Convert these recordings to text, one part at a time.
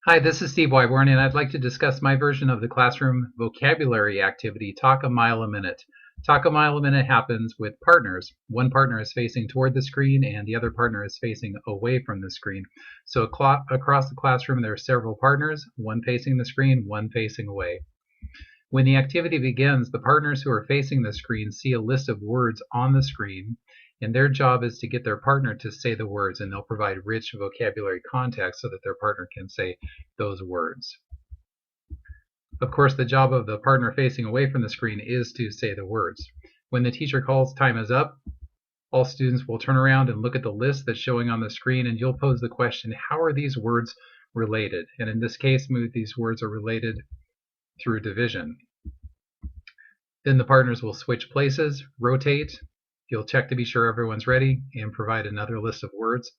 Hi, this is Steve Wyborn, and I'd like to discuss my version of the classroom vocabulary activity, Talk a Mile a Minute. Talk a Mile a Minute happens with partners. One partner is facing toward the screen and the other partner is facing away from the screen. So across the classroom there are several partners, one facing the screen, one facing away. When the activity begins, the partners who are facing the screen see a list of words on the screen, and their job is to get their partner to say the words, and they'll provide rich vocabulary context so that their partner can say those words. Of course, the job of the partner facing away from the screen is to say the words. When the teacher calls time is up, all students will turn around and look at the list that's showing on the screen, and you'll pose the question, how are these words related? And in this case, these words are related through division. Then the partners will switch places, rotate, you'll check to be sure everyone's ready, and provide another list of words.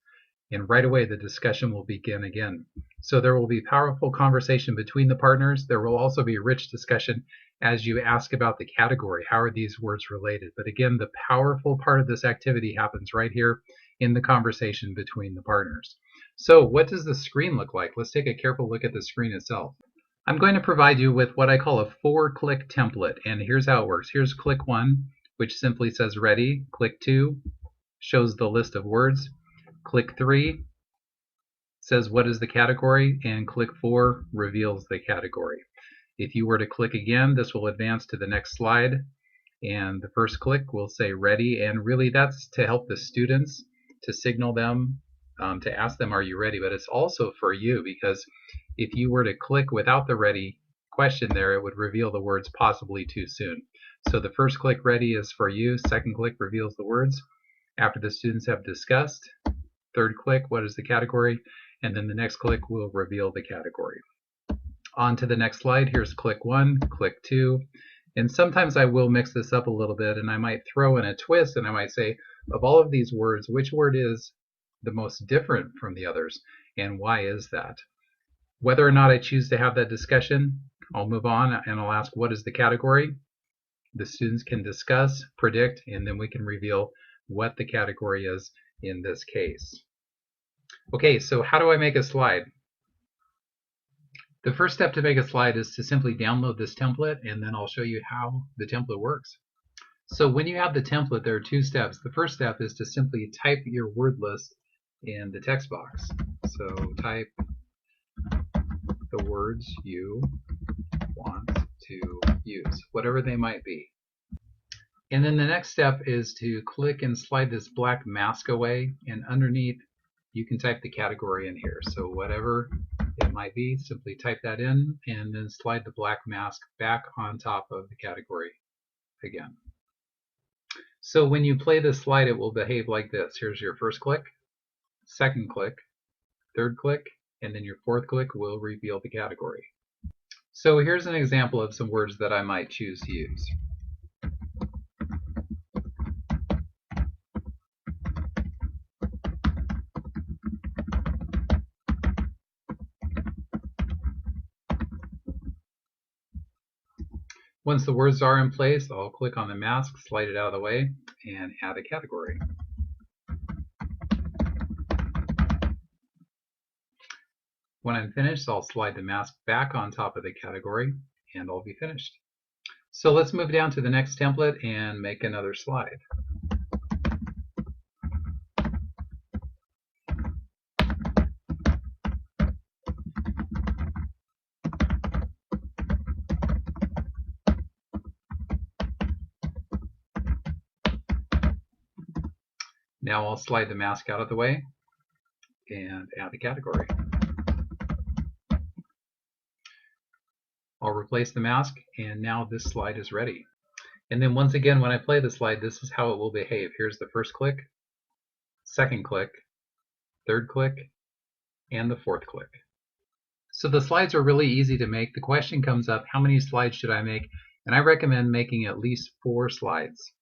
And right away the discussion will begin again. So there will be powerful conversation between the partners. There will also be rich discussion as you ask about the category. How are these words related? But again, the powerful part of this activity happens right here in the conversation between the partners. So what does the screen look like? Let's take a careful look at the screen itself. I'm going to provide you with what I call a 4-click template, and here's how it works. Here's click 1, which simply says ready. Click 2 shows the list of words. Click 3 says what is the category, and click 4 reveals the category. If you were to click again, this will advance to the next slide, and the first click will say ready, and really that's to help the students, to signal them, to ask them, are you ready? But it's also for you, because if you were to click without the ready question there, it would reveal the words possibly too soon. So the first click ready is for you, second click reveals the words after the students have discussed, third click what is the category, and then the next click will reveal the category. On to the next slide. Here's click 1, click 2, and sometimes I will mix this up a little bit and I might throw in a twist and I might say, of all of these words, which word is the most different from the others, and why is that? Whether or not I choose to have that discussion, I'll move on and I'll ask what is the category. The students can discuss, predict, and then we can reveal what the category is in this case. Okay, so how do I make a slide? The first step to make a slide is to simply download this template, and then I'll show you how the template works. So when you have the template, there are 2 steps. The first step is to simply type your word list in the text box. So type the words you want to use, whatever they might be. And then the next step is to click and slide this black mask away, and underneath you can type the category in here. So whatever it might be, simply type that in and then slide the black mask back on top of the category again. So when you play this slide, it will behave like this. Here's your first click, second click, third click, and then your fourth click will reveal the category. So here's an example of some words that I might choose to use. Once the words are in place, I'll click on the mask, slide it out of the way, and add a category. When I'm finished, I'll slide the mask back on top of the category, and I'll be finished. So let's move down to the next template and make another slide. Now I'll slide the mask out of the way and add a category. I'll replace the mask, and now this slide is ready. And then once again, when I play the slide, this is how it will behave. Here's the first click, second click, third click, and the fourth click. So the slides are really easy to make. The question comes up, how many slides should I make? And I recommend making at least 4 slides.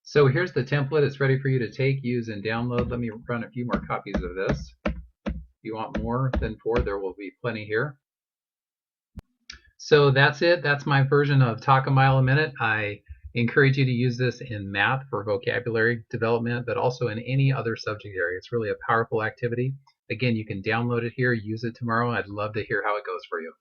So here's the template. It's ready for you to take, use, and download. Let me run a few more copies of this. If you want more than 4, there will be plenty here. So that's it. That's my version of Talk a Mile a Minute. I encourage you to use this in math for vocabulary development, but also in any other subject area. It's really a powerful activity. Again, you can download it here, use it tomorrow. I'd love to hear how it goes for you.